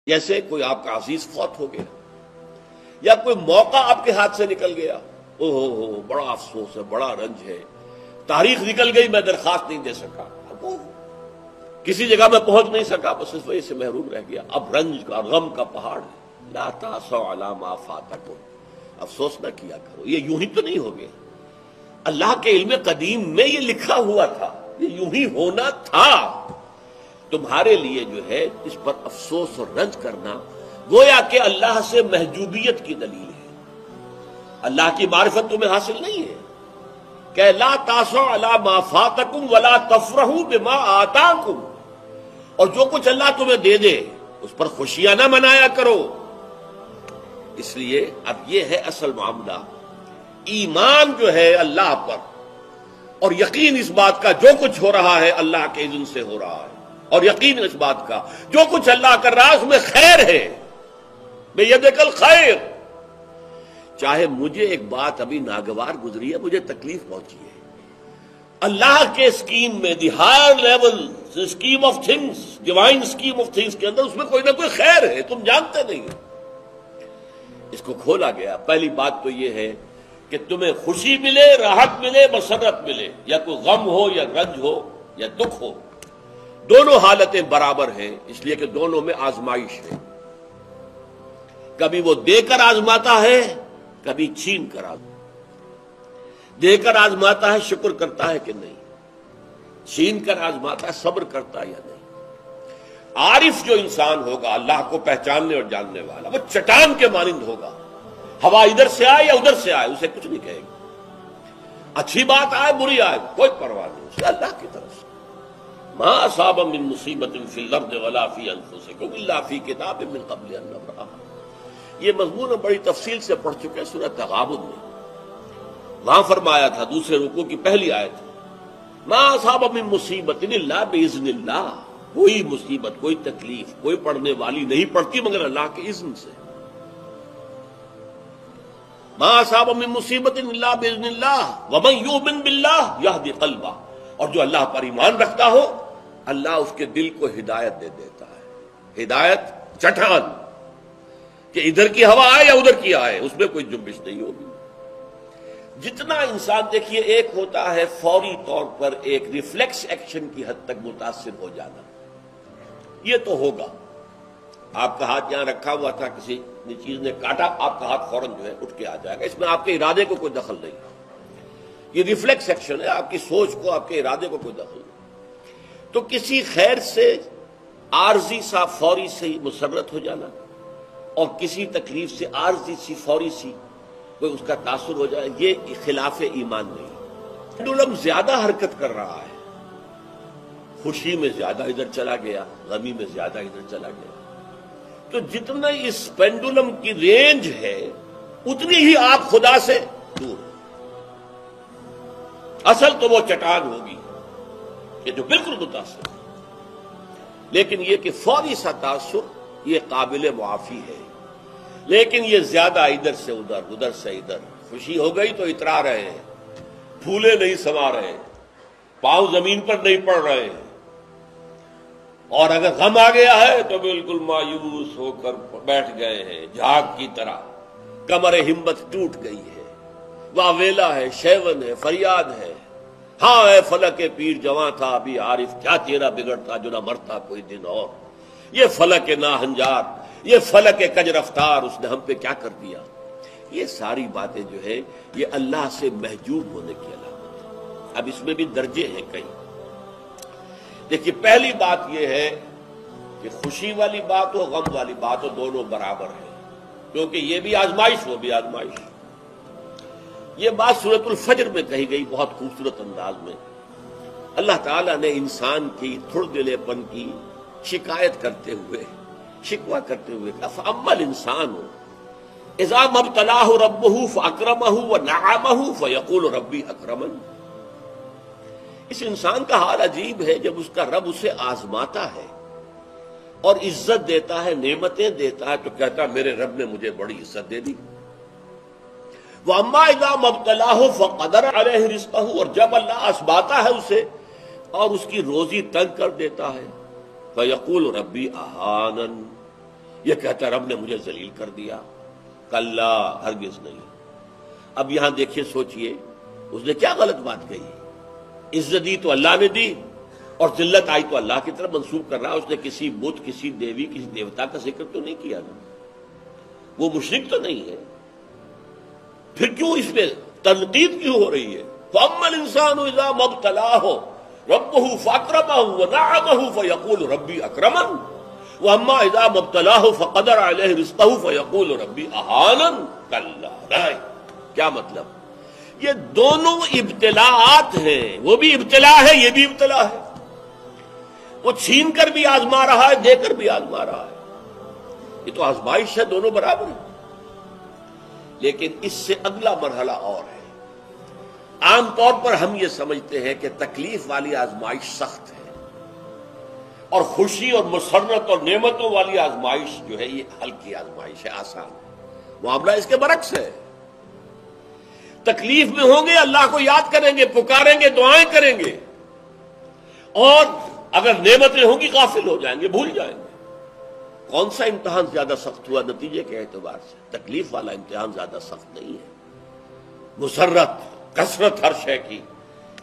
جیسے کوئی آپ کا عزیز فوت ہو گیا یا کوئی موقع آپ کے ہاتھ سے نکل گیا، او ہو بڑا افسوس ہے، بڑا رنج ہے، تاریخ نکل گئی، میں درخواست نہیں دے سکا، کسی جگہ میں پہنچ نہیں سکا، بس اس وجہ سے محروم رہ گیا۔ اب رنج کا غم کا پہاڑ ہے، لا تاسوا علی ما فاتکم، افسوس نہ کیا کرو، یہ یوں ہی تو نہیں ہو گیا، اللہ کے علم قدیم میں یہ لکھا ہوا تھا، یہ یوں ہی ہونا تھا۔ تمہارے لیے جو ہے اس پر افسوس اور رنج کرنا گویا کہ اللہ سے محجوبیت کی دلیل ہے، اللہ کی معرفت تمہیں حاصل نہیں ہے کہ لا تاسوا علی ما فاتکم ولا تفرحوا بما آتاکم، اور جو کچھ اللہ تمہیں دے دے اس پر خوشیاں نہ منایا کرو۔ اس لیے اب یہ ہے اصل معاملہ، ایمان جو ہے اللہ پر اور یقین اس بات کا جو کچھ ہو رہا ہے اللہ کے اذن سے ہو رہا ہے، اور یقین اس بات کا جو کچھ اللہ کر رہا ہے اس میں خیر ہے، بیدک الخیر۔ چاہے مجھے ایک بات ابھی ناگوار گزری ہے، مجھے تکلیف پہنچی ہے، اللہ کے اسکیم میں، the higher level scheme of things, divine scheme of things کے اندر اس میں کوئی نہ کوئی خیر ہے، تم جانتے نہیں ہو۔ اس کو کھولا گیا۔ پہلی بات تو یہ ہے کہ تمہیں خوشی ملے، راحت ملے، مسرت ملے، یا کوئی غم ہو یا رنج ہو یا دکھ ہو، دونوں حالتیں برابر ہیں، اس لیے کہ دونوں میں آزمائش ہے، کبھی وہ دے کر آزماتا ہے، کبھی چھین کر آزماتا ہے۔ دے کر آزماتا ہے، شکر کرتا ہے کہ نہیں، چھین کر آزماتا ہے، صبر کرتا ہے یا نہیں۔ عارف جو انسان ہوگا، اللہ کو پہچاننے اور جاننے والا، وہ چٹان کے مانند ہوگا، ہوا ادھر سے آئے یا ادھر سے آئے اسے کچھ نہیں کہے گا، اچھی بات آئے بری آئے کوئی پرواہ نہیں، اسے اللہ کی طرف سے۔ ما اصاب من مصیبت فی الارض ولا فی انفسکم الا فی کتاب من قبل ان نبرأها۔ یہ مضمون ہم بڑی تفصیل سے پڑھ چکے ہیں سورۃ تغابن میں، وہاں فرمایا تھا دوسرے رکوع کی پہلی آیت، ما اصاب من مصیبت الا باذن اللہ، کوئی مصیبت، کوئی تکلیف، کوئی پڑھنے والی نہیں پڑتی مگر اللہ کے اذن سے۔ ما اصاب من مصیبت الا باذن اللہ ومن یؤمن باللہ یہدی قلبہ، اور جو اللہ پر ایمان رکھتا ہو اللہ اس کے دل کو ہدایت دے دیتا ہے، ہدایت چٹان، کہ ادھر کی ہوا آئے یا ادھر کی آئے اس میں کوئی جنبش نہیں ہوگی۔ جتنا انسان دیکھیے، ایک ہوتا ہے فوری طور پر ایک ریفلیکس ایکشن کی حد تک متاثر ہو جانا، یہ تو ہوگا، آپ کا ہاتھ یہاں رکھا ہوا تھا، کسی چیز نے کاٹا، آپ کا ہاتھ فوراً جو ہے اٹھ کے آ جائے گا، اس میں آپ کے ارادے کو کوئی دخل نہیں، یہ ریفلیکس ایکشن ہے، آپ کی سوچ کو، آپ کے ارادے کو کوئی دخل نہیں۔ تو کسی خیر سے عارضی سا فوری سے ہی مسرت ہو جانا، اور کسی تکلیف سے عارضی سی فوری سی کوئی اس کا تاثر ہو جائے، یہ خلاف ایمان نہیں۔ پینڈولم زیادہ حرکت کر رہا ہے، خوشی میں زیادہ ادھر چلا گیا، غمی میں زیادہ ادھر چلا گیا، تو جتنا اس پینڈولم کی رینج ہے اتنی ہی آپ خدا سے دور ہیں۔ اصل تو وہ چٹان ہوگی کہ جو بالکل متاثر ہے، لیکن یہ کہ فوری سا تاثر یہ قابل معافی ہے، لیکن یہ زیادہ ادھر سے ادھر، ادھر سے ادھر، خوشی ہو گئی تو اترا رہے ہیں، پھولے نہیں سما رہے ہیں، پاؤں زمین پر نہیں پڑ رہے ہیں، اور اگر غم آ گیا ہے تو بالکل مایوس ہو کر بیٹھ گئے ہیں جھاگ کی طرح، کمر ہمت ٹوٹ گئی ہے، واویلا ہے، شیون ہے، فریاد ہے، ہاں اے فلک پیر جواں تھا ابھی عارف، کیا تیرا بگڑتا جو نہ مرتا کوئی دن اور، یہ فلک ناہنجار، یہ فلک کج رفتار، اس نے ہم پہ کیا کر دیا۔ یہ ساری باتیں جو ہے یہ اللہ سے محجوب ہونے کی علامت ہے۔ اب اس میں بھی درجے ہیں کئی۔ دیکھیے، پہلی بات یہ ہے کہ خوشی والی بات ہو، غم والی بات ہو، دونوں برابر ہیں، کیونکہ یہ بھی آزمائش، وہ بھی آزمائش۔ یہ بات سورۃ الفجر میں کہی گئی بہت خوبصورت انداز میں۔ اللہ تعالیٰ نے انسان کی تھڑ دلے پن کی شکایت کرتے ہوئے، شکوہ کرتے ہوئے کہا فَأَمَّا الْإِنسَانُ إِذَا مَا ابْتَلَاهُ رَبُّهُ فَأَكْرَمَهُ وَنَعَمَهُ فَيَقُولُ رَبِّي أَكْرَمَنِ۔ اس انسان کا حال عجیب ہے جب اس کا رب اسے آزماتا ہے اور عزت دیتا ہے، نعمتیں دیتا ہے، تو کہتا ہے میرے رب نے مجھے بڑی عزت دے دی۔ وَأَمَّا إِذَا مَا ابْتَلَاهُ فَقَدَرَ عَلَيْهِ رِزْقَهُ، اور جب اللہ آزماتا ہے اسے اور اس کی روزی تنگ کر دیتا ہے، فَيَقُولُ رَبِّي أَهَانَنِ، یہ کہتا ہے رب نے مجھے ذلیل کر دیا، کلا ہرگز نہیں۔ اب یہاں دیکھیے، سوچئے اس نے کیا غلط بات کہی؟ عزت دی تو اللہ نے دی اور ذلت آئی تو اللہ کی طرف منسوب کر رہا ہے۔ اس نے کسی بت، کسی دیوی، کسی دیوتا کا ذکر تو نہیں کیا نا، وہ مشرک تو نہیں ہے، پھر کیوں اس میں تنقید کیوں ہو رہی ہے؟ فَأَمَّا الْإِنسَانُ إِذَا مَا ابْتَلَاهُ رَبُّهُ فَأَكْرَمَهُ وَنَعَمَهُ فَيَقُولُ رَبِّي أَكْرَمَنِ وَأَمَّا إِذَا مَا ابْتَلَاهُ فَقَدَرَ عَلَيْهِ رِزْقَهُ فَيَقُولُ رَبِّي أَهَانَنِ كَلَّا نہیں۔ کیا مطلب؟ یہ دونوں ابتلاءات ہیں، وہ بھی ابتلا ہے، یہ بھی ابتلا ہے۔ وہ چھین کر بھی آزما رہا ہے، دے کر بھی آزما رہا ہے۔ یہ تو آزمائش ہے، دونوں برابر ہیں۔ لیکن اس سے اگلا مرحلہ اور ہے۔ عام طور پر ہم یہ سمجھتے ہیں کہ تکلیف والی آزمائش سخت ہے اور خوشی اور مسرت اور نعمتوں والی آزمائش جو ہے یہ ہلکی آزمائش ہے، آسان ہے۔ معاملہ اس کے برعکس ہے۔ تکلیف میں ہوں گے اللہ کو یاد کریں گے، پکاریں گے، دعائیں کریں گے، اور اگر نعمتیں ہوں گی غافل ہو جائیں گے، بھول جائیں گے۔ کون سا امتحان زیادہ سخت ہوا نتیجے کے اعتبار سے؟ تکلیف والا امتحان زیادہ سخت نہیں ہے۔ مسرت، کثرت ہر شے کی،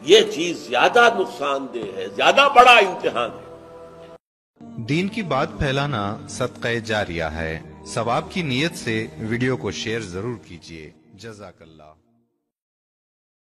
یہ چیز زیادہ نقصان دہ ہے، زیادہ بڑا امتحان ہے۔ دین کی بات پھیلانا صدقہ جاریہ ہے۔ ثواب کی نیت سے ویڈیو کو شیئر ضرور کیجیے۔ جزاک اللہ۔